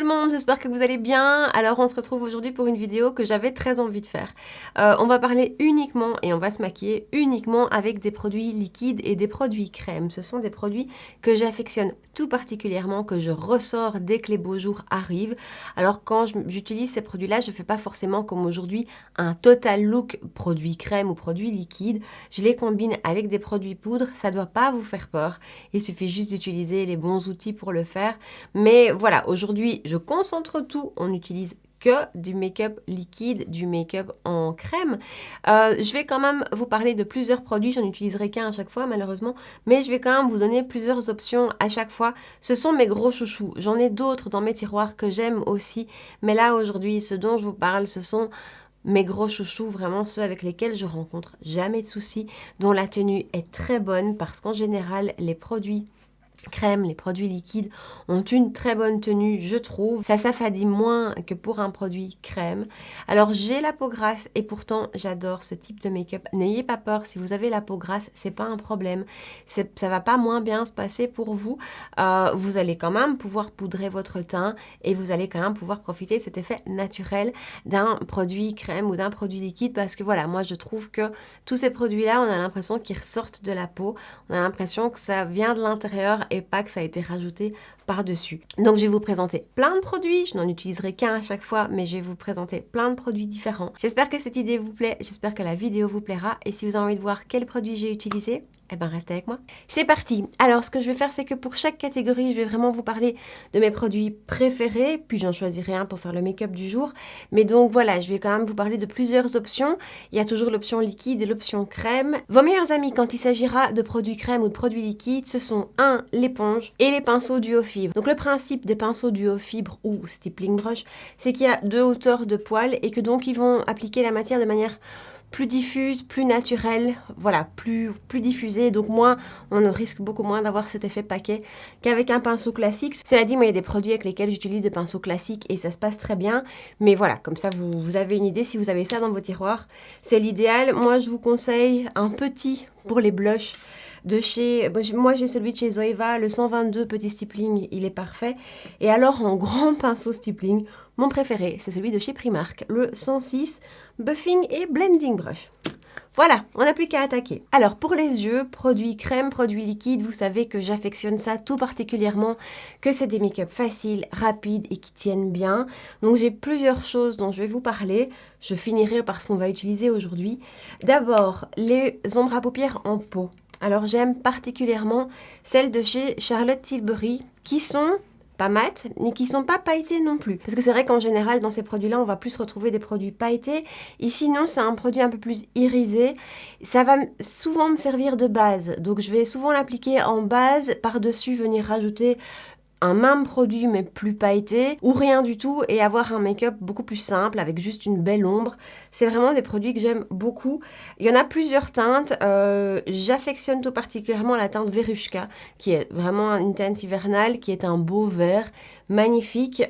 monde, j'espère que vous allez bien. Alors on se retrouve aujourd'hui pour une vidéo que j'avais très envie de faire. On va parler uniquement et on va se maquiller uniquement avec des produits liquides et des produits crème. Ce sont des produits que j'affectionne tout particulièrement, que je ressors dès que les beaux jours arrivent. Alors quand j'utilise ces produits-là, je ne fais pas forcément comme aujourd'hui un total look produit crème ou produit liquide. Je les combine avec des produits poudre, ça ne doit pas vous faire peur. Il suffit juste d'utiliser les bons outils pour le faire. Mais voilà, aujourd'hui, je concentre tout. On utilise que du make-up liquide, du make-up en crème. Je vais quand même vous parler de plusieurs produits. J'en utiliserai qu'un à chaque fois, malheureusement. Mais je vais quand même vous donner plusieurs options à chaque fois. Ce sont mes gros chouchous. J'en ai d'autres dans mes tiroirs que j'aime aussi. Mais là, aujourd'hui, ce dont je vous parle, ce sont mes gros chouchous, vraiment ceux avec lesquels je rencontre jamais de soucis, dont la tenue est très bonne parce qu'en général, les produits crème, les produits liquides ont une très bonne tenue, je trouve. Ça s'affadit moins que pour un produit crème. Alors j'ai la peau grasse et pourtant j'adore ce type de make-up. N'ayez pas peur, si vous avez la peau grasse, c'est pas un problème. Ça va pas moins bien se passer pour vous. Vous allez quand même pouvoir poudrer votre teint et vous allez quand même pouvoir profiter de cet effet naturel d'un produit crème ou d'un produit liquide parce que voilà, moi je trouve que tous ces produits-là, on a l'impression qu'ils ressortent de la peau. On a l'impression que ça vient de l'intérieur et pas que ça a été rajouté par-dessus. Donc je vais vous présenter plein de produits, je n'en utiliserai qu'un à chaque fois, mais je vais vous présenter plein de produits différents. J'espère que cette idée vous plaît, j'espère que la vidéo vous plaira, et si vous avez envie de voir quels produits j'ai utilisés, eh ben restez avec moi. C'est parti. Alors ce que je vais faire, c'est que pour chaque catégorie, je vais vraiment vous parler de mes produits préférés, puis j'en choisirai un pour faire le make-up du jour. Mais donc voilà, je vais quand même vous parler de plusieurs options. Il y a toujours l'option liquide et l'option crème. Vos meilleurs amis quand il s'agira de produits crème ou de produits liquides, ce sont l'éponge et les pinceaux duo fibre. Donc le principe des pinceaux duo fibre ou stippling brush, c'est qu'il y a deux hauteurs de poils et que donc ils vont appliquer la matière de manière plus diffuse, plus naturelle, voilà, plus diffusée. Donc moi, on risque beaucoup moins d'avoir cet effet paquet qu'avec un pinceau classique. Cela dit, moi, il y a des produits avec lesquels j'utilise des pinceaux classiques et ça se passe très bien. Mais voilà, comme ça, vous avez une idée. Si vous avez ça dans vos tiroirs, c'est l'idéal. Moi, je vous conseille un petit pour les blushs. Moi j'ai celui de chez Zoeva, le 122 petit stippling, il est parfait. Et alors en grand pinceau stippling, mon préféré, c'est celui de chez Primark, le 106 Buffing et Blending Brush. Voilà, on n'a plus qu'à attaquer. Alors pour les yeux, produits crème, produits liquides, vous savez que j'affectionne ça tout particulièrement, que c'est des make-up faciles, rapides et qui tiennent bien. Donc j'ai plusieurs choses dont je vais vous parler. Je finirai par ce qu'on va utiliser aujourd'hui. D'abord, les ombres à paupières en peau. Alors j'aime particulièrement celles de chez Charlotte Tilbury qui sont pas mat, mais qui sont pas pailletés non plus. Parce que c'est vrai qu'en général, dans ces produits-là, on va plus retrouver des produits pailletés. Ici, non, c'est un produit un peu plus irisé. Ça va souvent me servir de base. Donc, je vais souvent l'appliquer en base, par-dessus venir rajouter un même produit mais plus pailleté ou rien du tout et avoir un make-up beaucoup plus simple avec juste une belle ombre. C'est vraiment des produits que j'aime beaucoup. Il y en a plusieurs teintes. J'affectionne tout particulièrement la teinte Verushka qui est vraiment une teinte hivernale qui est un beau vert magnifique.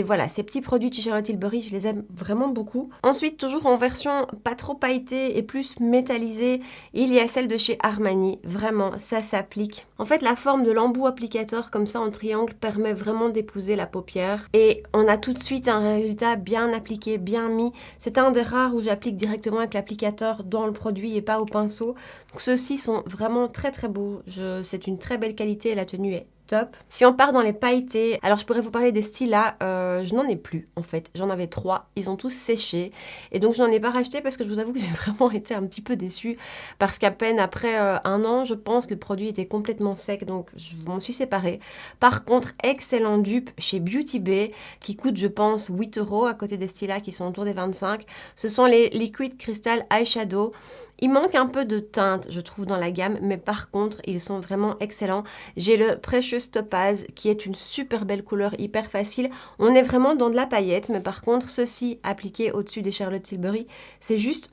Voilà, ces petits produits de chez Charlotte Tilbury, je les aime vraiment beaucoup. Ensuite, toujours en version pas trop pailletée et plus métallisée, il y a celle de chez Armani. Vraiment, ça s'applique. En fait, la forme de l'embout applicateur comme ça en triangle permet vraiment d'épouser la paupière et on a tout de suite un résultat bien appliqué, bien mis. C'est un des rares où j'applique directement avec l'applicateur dans le produit et pas au pinceau. Donc ceux-ci sont vraiment très très beaux. C'est une très belle qualité et la tenue est top. Si on part dans les pailletés, alors je pourrais vous parler des stylas, je n'en ai plus en fait, j'en avais 3, ils ont tous séché et donc je n'en ai pas racheté parce que je vous avoue que j'ai vraiment été un petit peu déçue parce qu'à peine après un an je pense le produit était complètement sec donc je m'en suis séparée. Par contre excellent dupe chez Beauty Bay qui coûte je pense 8 € à côté des stylas qui sont autour des 25, ce sont les Liquid Crystal Eyeshadow. Il manque un peu de teinte, je trouve, dans la gamme, mais par contre, ils sont vraiment excellents. J'ai le Precious Topaz, qui est une super belle couleur, hyper facile. On est vraiment dans de la paillette, mais par contre, ceux-ci, appliqués au-dessus des Charlotte Tilbury, c'est juste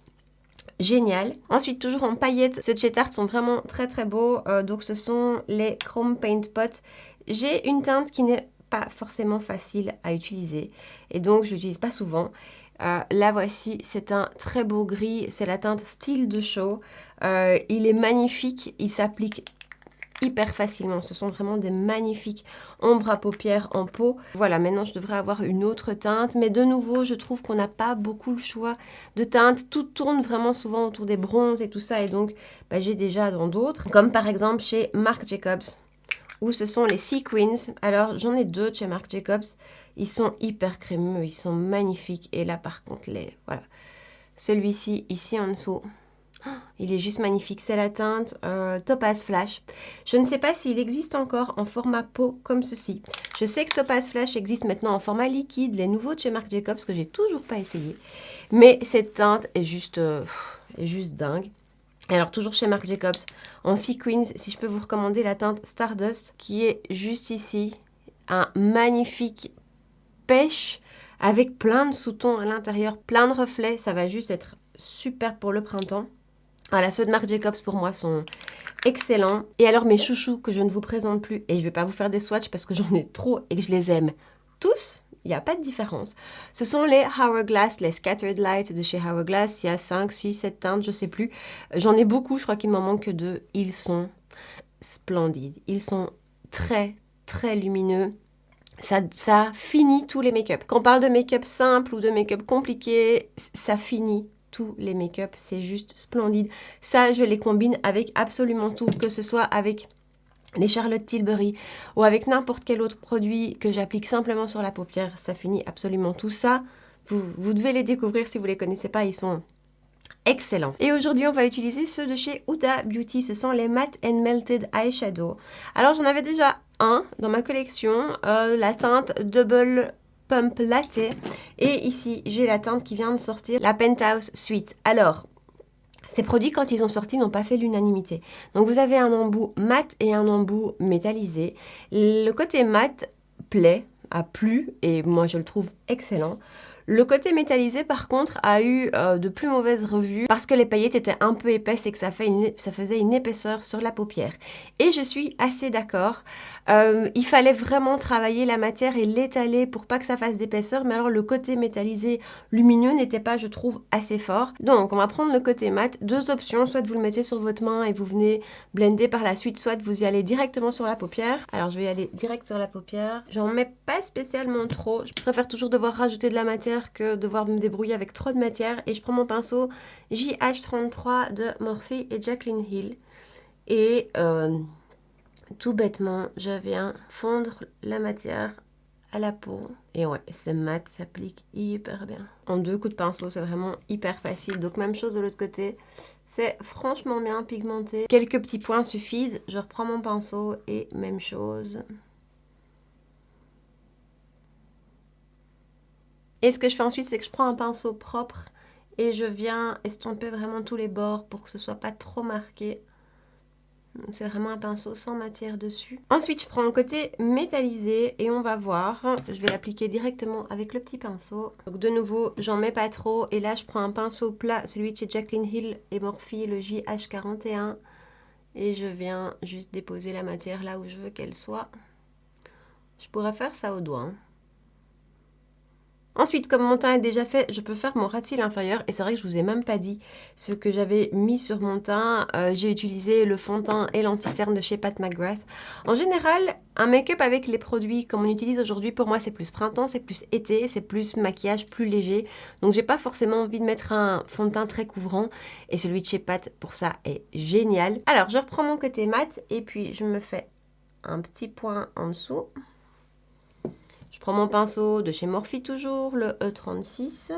génial. Ensuite, toujours en paillettes, ceux de chez Tarte sont vraiment très très beaux. Donc, ce sont les Chrome Paint Pot. J'ai une teinte qui n'est pas forcément facile à utiliser, et donc, je l'utilise pas souvent. Là voici, c'est un très beau gris, c'est la teinte Style de Show. Il est magnifique, il s'applique hyper facilement. Ce sont vraiment des magnifiques ombres à paupières en peau. Voilà, maintenant je devrais avoir une autre teinte. Mais de nouveau, je trouve qu'on n'a pas beaucoup le choix de teintes. Tout tourne vraiment souvent autour des bronzes et tout ça. Et donc, j'ai déjà dans d'autres. Comme par exemple chez Marc Jacobs, où ce sont les Sequins. Alors, j'en ai deux chez Marc Jacobs. Ils sont hyper crémeux, ils sont magnifiques. Et là, par contre, voilà. Celui-ci, ici en dessous, il est juste magnifique. C'est la teinte Topaz Flash. Je ne sais pas s'il existe encore en format peau comme ceci. Je sais que Topaz Flash existe maintenant en format liquide, les nouveaux de chez Marc Jacobs, que j'ai toujours pas essayé. Mais cette teinte est juste dingue. Alors, toujours chez Marc Jacobs, en Sequins, si je peux vous recommander la teinte Stardust, qui est juste ici. Un magnifique pêche avec plein de sous-tons à l'intérieur, plein de reflets. Ça va juste être super pour le printemps. Voilà, ceux de Marc Jacobs pour moi sont excellents. Et alors mes chouchous que je ne vous présente plus, et je ne vais pas vous faire des swatchs parce que j'en ai trop et que je les aime tous, il n'y a pas de différence. Ce sont les Hourglass, les Scattered Light de chez Hourglass. Il y a 5, 6, 7 teintes, je ne sais plus. J'en ai beaucoup, je crois qu'il m'en manque que 2. Ils sont splendides. Ils sont très, très lumineux. Ça finit tous les make-up. Quand on parle de make-up simple ou de make-up compliqué, ça finit tous les make-up. C'est juste splendide. Ça, je les combine avec absolument tout, que ce soit avec les Charlotte Tilbury ou avec n'importe quel autre produit que j'applique simplement sur la paupière. Ça finit absolument tout ça. Vous devez les découvrir si vous ne les connaissez pas. Ils sont excellent. Et aujourd'hui, on va utiliser ceux de chez Huda Beauty. Ce sont les Matte and Melted Eyeshadow. Alors, j'en avais déjà un dans ma collection, la teinte Double Pump Latte. Et ici, j'ai la teinte qui vient de sortir, la Penthouse Suite. Alors, ces produits, quand ils ont sorti, n'ont pas fait l'unanimité. Donc, vous avez un embout mat et un embout métallisé. Le côté mat a plu, et moi, je le trouve excellent. Le côté métallisé, par contre, a eu de plus mauvaises revues parce que les paillettes étaient un peu épaisses et que ça faisait une épaisseur sur la paupière. Et je suis assez d'accord. Il fallait vraiment travailler la matière et l'étaler pour pas que ça fasse d'épaisseur. Mais alors, le côté métallisé lumineux n'était pas, je trouve, assez fort. Donc, on va prendre le côté mat. Deux options. Soit vous le mettez sur votre main et vous venez blender par la suite. Soit vous y allez directement sur la paupière. Alors, je vais y aller direct sur la paupière. J'en mets pas spécialement trop. Je préfère toujours devoir rajouter de la matière que devoir me débrouiller avec trop de matière. Et je prends mon pinceau JH33 de Morphe et Jaclyn Hill. Et tout bêtement, je viens fondre la matière à la peau. Et ouais, ce mat s'applique hyper bien. En 2 coups de pinceau, c'est vraiment hyper facile. Donc même chose de l'autre côté. C'est franchement bien pigmenté. Quelques petits points suffisent. Je reprends mon pinceau et même chose. Et ce que je fais ensuite, c'est que je prends un pinceau propre et je viens estomper vraiment tous les bords pour que ce soit pas trop marqué. C'est vraiment un pinceau sans matière dessus. Ensuite, je prends le côté métallisé et on va voir. Je vais l'appliquer directement avec le petit pinceau. Donc de nouveau, j'en mets pas trop. Et là, je prends un pinceau plat, celui de chez Jaclyn Hill et Morphe, le JH41. Et je viens juste déposer la matière là où je veux qu'elle soit. Je pourrais faire ça au doigt, hein. Ensuite, comme mon teint est déjà fait, je peux faire mon ras de cils inférieur. Et c'est vrai que je vous ai même pas dit ce que j'avais mis sur mon teint. J'ai utilisé le fond de teint et l'anti-cerne de chez Pat McGrath. En général, un make-up avec les produits comme on utilise aujourd'hui, pour moi, c'est plus printemps, c'est plus été, c'est plus maquillage, plus léger. Donc, j'ai pas forcément envie de mettre un fond de teint très couvrant. Et celui de chez Pat, pour ça, est génial. Alors, je reprends mon côté mat et puis je me fais un petit point en dessous. Je prends mon pinceau de chez Morphe toujours, le E36.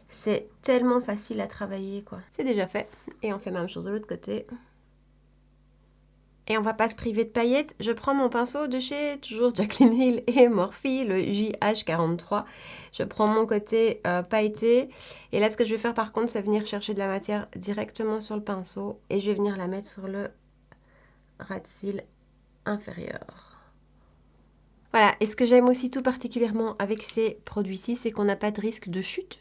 C'est tellement facile à travailler, quoi. C'est déjà fait. Et on fait la même chose de l'autre côté. Et on va pas se priver de paillettes. Je prends mon pinceau de chez toujours Jaclyn Hill et Morphe, le JH43. Je prends mon côté pailleté. Et là, ce que je vais faire par contre, c'est venir chercher de la matière directement sur le pinceau. Et je vais venir la mettre sur le ras de cils inférieur. Voilà, et ce que j'aime aussi tout particulièrement avec ces produits-ci, c'est qu'on n'a pas de risque de chute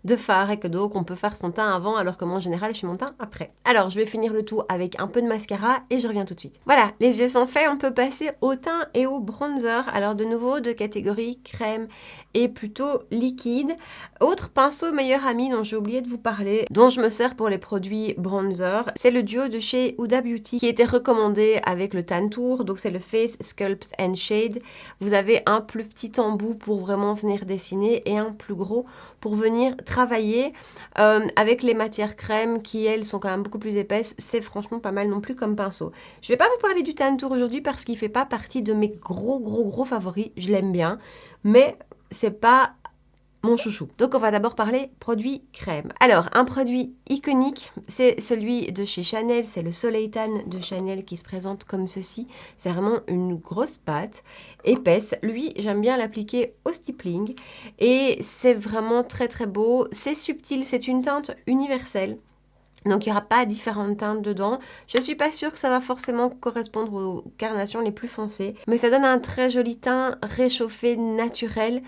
de fard et que donc on peut faire son teint avant alors que moi en général je fais mon teint après. Alors je vais finir le tout avec un peu de mascara et je reviens tout de suite. Voilà, les yeux sont faits, on peut passer au teint et au bronzer. Alors de nouveau de catégorie crème et plutôt liquide. Autre pinceau meilleur ami dont j'ai oublié de vous parler, dont je me sers pour les produits bronzer, c'est le duo de chez Huda Beauty qui était recommandé avec le Tan Tour, donc c'est le Face Sculpt and Shade. Vous avez un plus petit embout pour vraiment venir dessiner et un plus gros pour venir travailler avec les matières crème qui elles sont quand même beaucoup plus épaisses. C'est franchement pas mal non plus comme pinceau. Je vais pas vous parler du Tan Tour aujourd'hui parce qu'il fait pas partie de mes gros favoris. Je l'aime bien, mais c'est pas mon chouchou. Donc on va d'abord parler produit crème. Alors un produit iconique, c'est celui de chez Chanel, c'est le Soleil Tan de Chanel qui se présente comme ceci. C'est vraiment une grosse pâte épaisse. Lui, j'aime bien l'appliquer au stippling et c'est vraiment très beau. C'est subtil, c'est une teinte universelle. Donc il n'y aura pas différentes teintes dedans. Je ne suis pas sûre que ça va forcément correspondre aux carnations les plus foncées, mais ça donne un très joli teint réchauffé, naturel.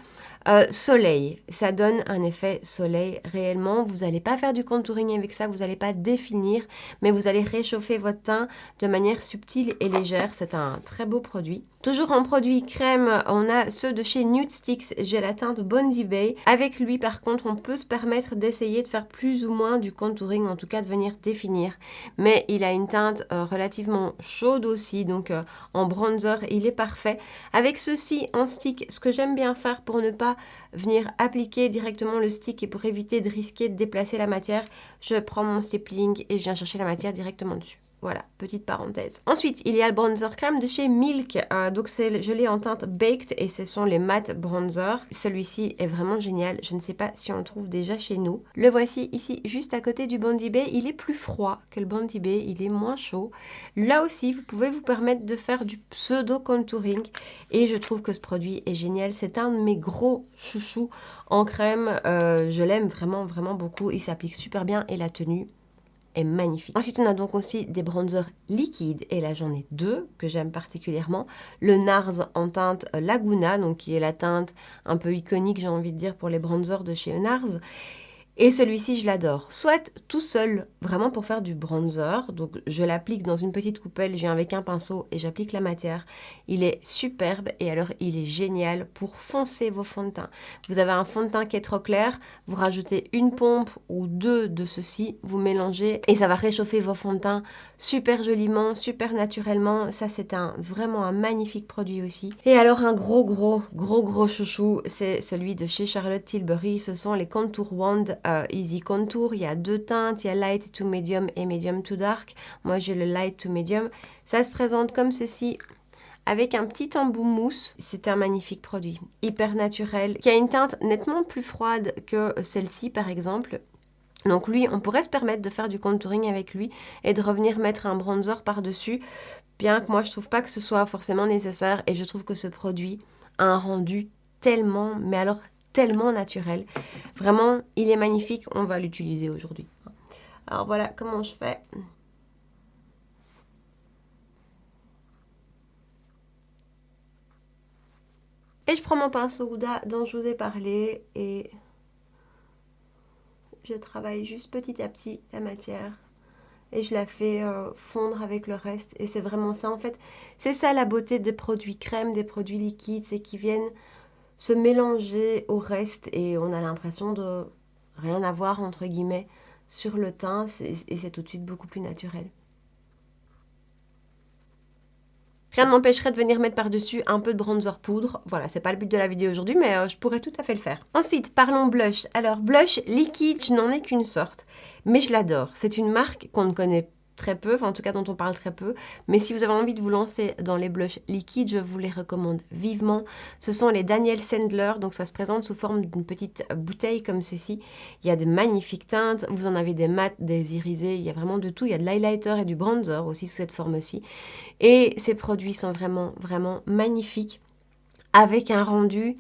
Soleil, ça donne un effet soleil réellement. Vous n'allez pas faire du contouring avec ça, vous n'allez pas définir, mais vous allez réchauffer votre teint de manière subtile et légère. C'est un très beau produit. Toujours en produit crème, on a ceux de chez Nude Sticks. J'ai la teinte Bondi Bay. Avec lui, par contre, on peut se permettre d'essayer de faire plus ou moins du contouring, en tout cas de venir définir. Mais il a une teinte relativement chaude aussi, donc en bronzer, il est parfait. Avec ceci en stick, ce que j'aime bien faire pour ne pas venir appliquer directement le stick et pour éviter de risquer de déplacer la matière, je prends mon stippling et je viens chercher la matière directement dessus. Voilà, petite parenthèse. Ensuite, il y a le bronzer crème de chez Milk. Donc, je l'ai en teinte Baked et ce sont les matte bronzer. Celui-ci est vraiment génial. Je ne sais pas si on le trouve déjà chez nous. Le voici ici, juste à côté du Bondi Bay. Il est plus froid que le Bondi Bay. Il est moins chaud. Là aussi, vous pouvez vous permettre de faire du pseudo-contouring. Et je trouve que ce produit est génial. C'est un de mes gros chouchous en crème. Je l'aime vraiment beaucoup. Il s'applique super bien et la tenue est magnifique. Ensuite, on a donc aussi des bronzers liquides et là j'en ai deux que j'aime particulièrement. Le NARS en teinte Laguna, donc qui est la teinte un peu iconique, j'ai envie de dire, pour les bronzers de chez NARS. Et celui-ci, je l'adore. Soit tout seul, vraiment pour faire du bronzer. Donc, je l'applique dans une petite coupelle. Je viens avec un pinceau et j'applique la matière. Il est superbe et alors, il est génial pour foncer vos fonds de teint. Vous avez un fond de teint qui est trop clair. Vous rajoutez une pompe ou deux de ceci. Vous mélangez et ça va réchauffer vos fonds de teint super joliment, super naturellement. Ça, c'est vraiment un magnifique produit aussi. Et alors, un gros chouchou, c'est celui de chez Charlotte Tilbury. Ce sont les Contour Wand Easy Contour. Il y a deux teintes, il y a Light to Medium et Medium to Dark. Moi j'ai le Light to Medium. Ça se présente comme ceci avec un petit embout mousse. C'est un magnifique produit, hyper naturel, qui a une teinte nettement plus froide que celle-ci par exemple. Donc lui, on pourrait se permettre de faire du contouring avec lui et de revenir mettre un bronzer par-dessus, bien que moi je trouve pas que ce soit forcément nécessaire et je trouve que ce produit a un rendu tellement, mais alors tellement naturel. Vraiment, il est magnifique. On va l'utiliser aujourd'hui. Alors voilà comment je fais. Et je prends mon pinceau Huda dont je vous ai parlé et je travaille juste petit à petit la matière. Et je la fais fondre avec le reste. Et c'est vraiment ça en fait. C'est ça la beauté des produits crème, des produits liquides. C'est qu'ils viennent se mélanger au reste et on a l'impression de rien avoir entre guillemets sur le teint et c'est tout de suite beaucoup plus naturel. Rien ne m'empêcherait de venir mettre par-dessus un peu de bronzer poudre. Voilà, c'est pas le but de la vidéo aujourd'hui, mais je pourrais tout à fait le faire. Ensuite, parlons blush. Alors, blush liquide, je n'en ai qu'une sorte, mais je l'adore. C'est une marque qu'on ne connaît très peu, enfin en tout cas dont on parle très peu, mais si vous avez envie de vous lancer dans les blushs liquides, je vous les recommande vivement. Ce sont les Daniel Sandler, donc ça se présente sous forme d'une petite bouteille comme ceci. Il y a de magnifiques teintes, vous en avez des mat, des irisés, il y a vraiment de tout, il y a de l'highlighter et du bronzer aussi sous cette forme-ci. Et ces produits sont vraiment magnifiques, avec un rendu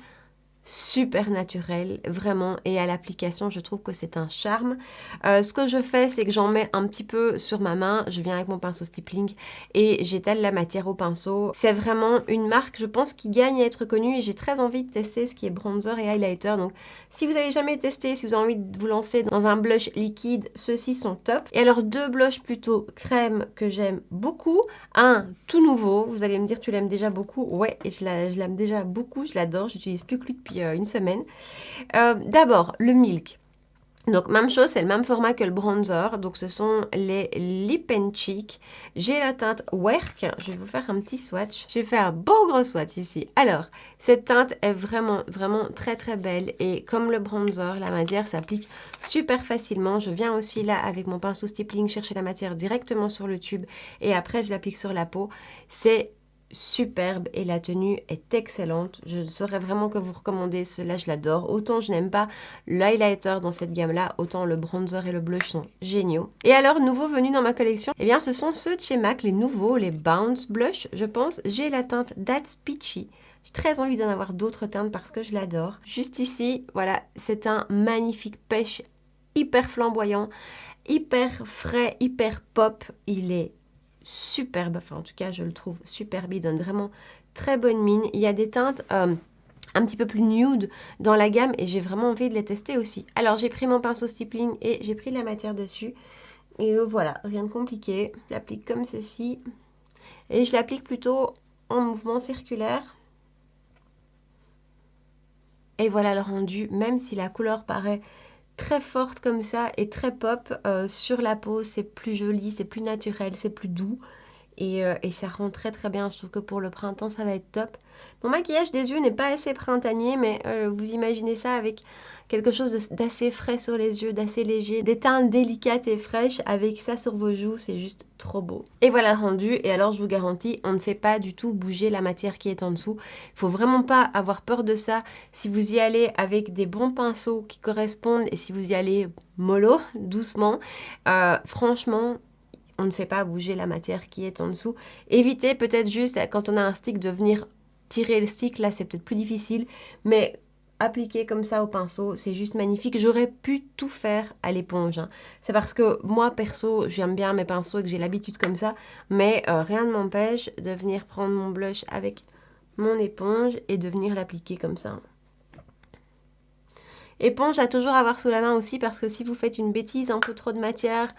super naturel, vraiment, et à l'application, je trouve que c'est un charme. Ce que je fais, c'est que j'en mets un petit peu sur ma main, je viens avec mon pinceau stippling et j'étale la matière au pinceau. C'est vraiment une marque, je pense, qui gagne à être connue et j'ai très envie de tester ce qui est bronzer et highlighter. Donc, si vous n'avez jamais testé, si vous avez envie de vous lancer dans un blush liquide, ceux-ci sont top. Et alors, deux blushs plutôt crème que j'aime beaucoup. Un tout nouveau, vous allez me dire tu l'aimes déjà beaucoup. Ouais, et je l'aime déjà beaucoup, je l'adore, j'utilise plus que lui depuis une semaine. D'abord, le Milk. Donc, même chose, c'est le même format que le bronzer. Donc, ce sont les Lip and Cheek. J'ai la teinte Work. Je vais vous faire un petit swatch. J'ai fait un beau gros swatch ici. Alors, cette teinte est vraiment, vraiment très, très belle. Et comme le bronzer, la matière s'applique super facilement. Je viens aussi là, avec mon pinceau stippling, chercher la matière directement sur le tube. Et après, je l'applique sur la peau. C'est superbe et la tenue est excellente. Je saurais vraiment que vous recommander cela, je l'adore. Autant je n'aime pas l'highlighter dans cette gamme-là, autant le bronzer et le blush sont géniaux. Et alors, nouveau venu dans ma collection, eh bien ce sont ceux de chez MAC, les nouveaux, les Bounce Blush, je pense. J'ai la teinte That's Peachy. J'ai très envie d'en avoir d'autres teintes parce que je l'adore. Juste ici, voilà, c'est un magnifique pêche hyper flamboyant, hyper frais, hyper pop. Il est superbe, enfin en tout cas je le trouve superbe, il donne vraiment très bonne mine. Il y a des teintes un petit peu plus nude dans la gamme et j'ai vraiment envie de les tester aussi. Alors j'ai pris mon pinceau stippling et j'ai pris de la matière dessus et voilà, rien de compliqué. Je l'applique comme ceci et je l'applique plutôt en mouvement circulaire. Et voilà le rendu, même si la couleur paraît très forte comme ça et très pop, sur la peau c'est plus joli, c'est plus naturel, c'est plus doux. Et ça rend très très bien. Je trouve que pour le printemps, ça va être top. Mon maquillage des yeux n'est pas assez printanier, mais vous imaginez ça avec quelque chose d'assez frais sur les yeux, d'assez léger, des teintes délicates et fraîches. Avec ça sur vos joues, c'est juste trop beau. Et voilà le rendu. Et alors, je vous garantis, on ne fait pas du tout bouger la matière qui est en dessous. Il faut vraiment pas avoir peur de ça. Si vous y allez avec des bons pinceaux qui correspondent et si vous y allez mollo, doucement, franchement, on ne fait pas bouger la matière qui est en dessous. Évitez peut-être juste, quand on a un stick, de venir tirer le stick. Là, c'est peut-être plus difficile, mais appliquer comme ça au pinceau, c'est juste magnifique. J'aurais pu tout faire à l'éponge. Hein. C'est parce que moi, perso, j'aime bien mes pinceaux et que j'ai l'habitude comme ça, mais rien ne m'empêche de venir prendre mon blush avec mon éponge et de venir l'appliquer comme ça. Éponge à toujours avoir sous la main aussi parce que si vous faites une bêtise, un peu trop de matière,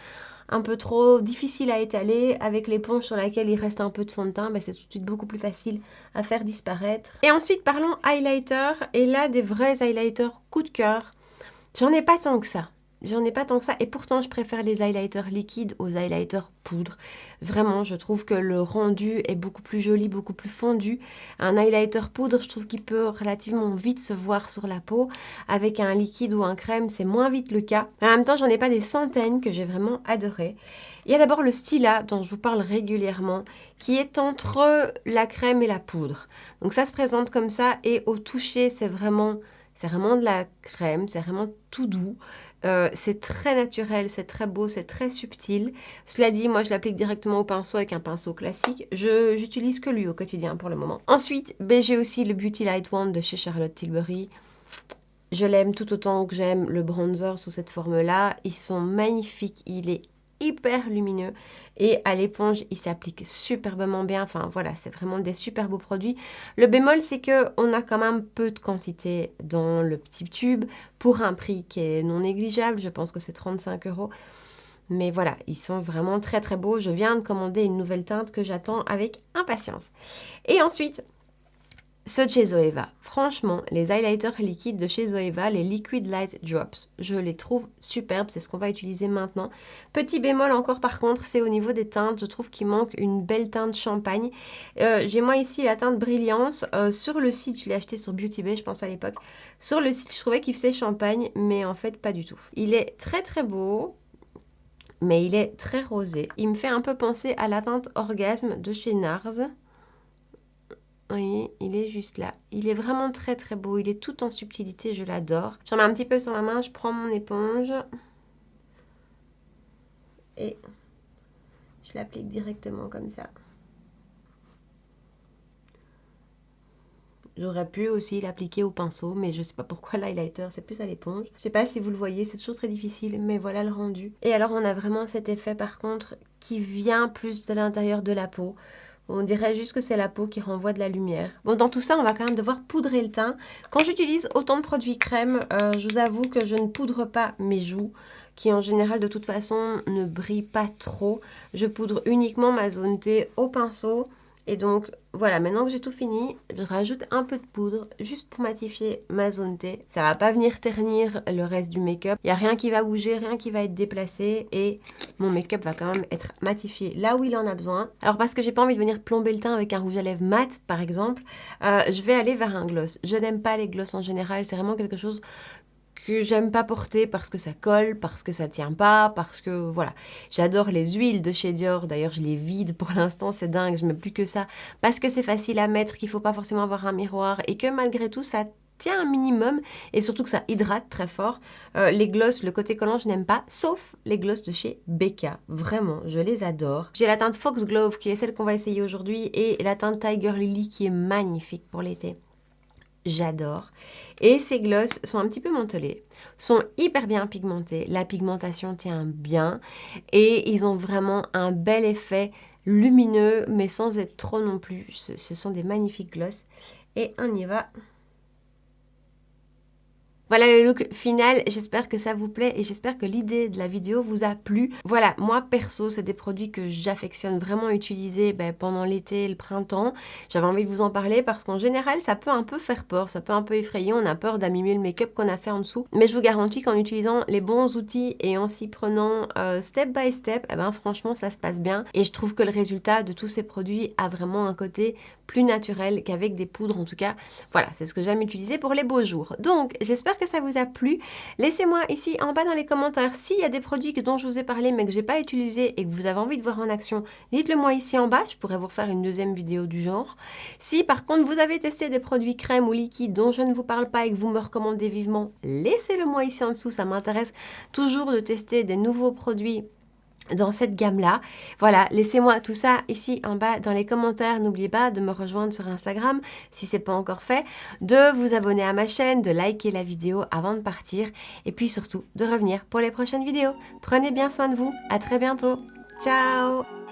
un peu trop difficile à étaler, avec l'éponge sur laquelle il reste un peu de fond de teint, ben c'est tout de suite beaucoup plus facile à faire disparaître. Et ensuite parlons highlighter, et là des vrais highlighters coup de cœur. J'en ai pas tant que ça. J'en ai pas tant que ça et pourtant je préfère les highlighters liquides aux highlighters poudre. Vraiment, je trouve que le rendu est beaucoup plus joli, beaucoup plus fondu. Un highlighter poudre, je trouve qu'il peut relativement vite se voir sur la peau. Avec un liquide ou un crème, c'est moins vite le cas. Mais en même temps, j'en ai pas des centaines que j'ai vraiment adoré. Il y a d'abord le Stila dont je vous parle régulièrement, qui est entre la crème et la poudre. Donc ça se présente comme ça et au toucher, c'est vraiment de la crème, c'est vraiment tout doux. C'est très naturel, c'est très beau, c'est très subtil. Cela dit, moi je l'applique directement au pinceau avec un pinceau classique. J'utilise que lui au quotidien pour le moment. Ensuite, j'ai aussi le Beauty Light Wand de chez Charlotte Tilbury. Je l'aime tout autant que j'aime le bronzer sous cette forme-là. Ils sont magnifiques, il est hyper lumineux et à l'éponge il s'applique superbement bien. Enfin voilà, c'est vraiment des super beaux produits. Le bémol, c'est que on a quand même peu de quantité dans le petit tube pour un prix qui est non négligeable. Je pense que c'est 35 €. Mais voilà, ils sont vraiment très très beaux. Je viens de commander une nouvelle teinte que j'attends avec impatience. Et ensuite, ceux de chez Zoeva. Franchement, les highlighters liquides de chez Zoeva, les Liquid Light Drops, je les trouve superbes. C'est ce qu'on va utiliser maintenant. Petit bémol encore par contre, c'est au niveau des teintes. Je trouve qu'il manque une belle teinte champagne. J'ai moi ici la teinte Brilliance. Sur le site, je l'ai acheté sur Beauty Bay, je pense à l'époque. Sur le site, je trouvais qu'il faisait champagne, mais en fait pas du tout. Il est très très beau. Mais il est très rosé. Il me fait un peu penser à la teinte Orgasme de chez NARS. Oui, il est juste là. Il est vraiment très très beau. Il est tout en subtilité, je l'adore. J'en mets un petit peu sur la main, je prends mon éponge. Et je l'applique directement comme ça. J'aurais pu aussi l'appliquer au pinceau, mais je sais pas pourquoi l'highlighter, c'est plus à l'éponge. Je sais pas si vous le voyez, c'est toujours très difficile, mais voilà le rendu. Et alors, on a vraiment cet effet, par contre, qui vient plus de l'intérieur de la peau. On dirait juste que c'est la peau qui renvoie de la lumière. Bon, dans tout ça, on va quand même devoir poudrer le teint. Quand j'utilise autant de produits crème, je vous avoue que je ne poudre pas mes joues, qui en général, de toute façon, ne brillent pas trop. Je poudre uniquement ma zone T au pinceau. Et donc, voilà, maintenant que j'ai tout fini, je rajoute un peu de poudre juste pour matifier ma zone T. Ça va pas venir ternir le reste du make-up. Il n'y a rien qui va bouger, rien qui va être déplacé. Et mon make-up va quand même être matifié là où il en a besoin. Alors, parce que j'ai pas envie de venir plomber le teint avec un rouge à lèvres mat, par exemple, je vais aller vers un gloss. Je n'aime pas les gloss en général. C'est vraiment quelque chose que j'aime pas porter parce que ça colle, parce que ça tient pas, parce que voilà. J'adore les huiles de chez Dior, d'ailleurs je les vide pour l'instant, c'est dingue, je mets plus que ça, parce que c'est facile à mettre, qu'il faut pas forcément avoir un miroir et que malgré tout ça tient un minimum et surtout que ça hydrate très fort. Les gloss, le côté collant, je n'aime pas, sauf les gloss de chez Becca. Vraiment, je les adore. J'ai la teinte Foxglove qui est celle qu'on va essayer aujourd'hui et la teinte Tiger Lily qui est magnifique pour l'été. J'adore. Et ces gloss sont un petit peu mentholés, sont hyper bien pigmentés, la pigmentation tient bien et ils ont vraiment un bel effet lumineux mais sans être trop non plus. Ce sont des magnifiques gloss et on y va. Voilà le look final, j'espère que ça vous plaît et j'espère que l'idée de la vidéo vous a plu. Voilà, moi perso, c'est des produits que j'affectionne vraiment utiliser pendant l'été et le printemps. J'avais envie de vous en parler parce qu'en général, ça peut un peu faire peur, ça peut un peu effrayer, on a peur d'abîmer le make-up qu'on a fait en dessous. Mais je vous garantis qu'en utilisant les bons outils et en s'y prenant step by step, franchement, ça se passe bien. Et je trouve que le résultat de tous ces produits a vraiment un côté plus naturel qu'avec des poudres en tout cas. Voilà, c'est ce que j'aime utiliser pour les beaux jours. Donc, j'espère que ça vous a plu. Laissez-moi ici en bas dans les commentaires s'il y a des produits dont je vous ai parlé mais que j'ai pas utilisé et que vous avez envie de voir en action. Dites-le moi ici en bas, je pourrais vous refaire une deuxième vidéo du genre. Si par contre vous avez testé des produits crème ou liquides dont je ne vous parle pas et que vous me recommandez vivement, laissez-le moi ici en dessous, ça m'intéresse toujours de tester des nouveaux produits dans cette gamme-là. Voilà, laissez-moi tout ça ici en bas dans les commentaires. N'oubliez pas de me rejoindre sur Instagram si ce n'est pas encore fait, de vous abonner à ma chaîne, de liker la vidéo avant de partir et puis surtout de revenir pour les prochaines vidéos. Prenez bien soin de vous, à très bientôt. Ciao!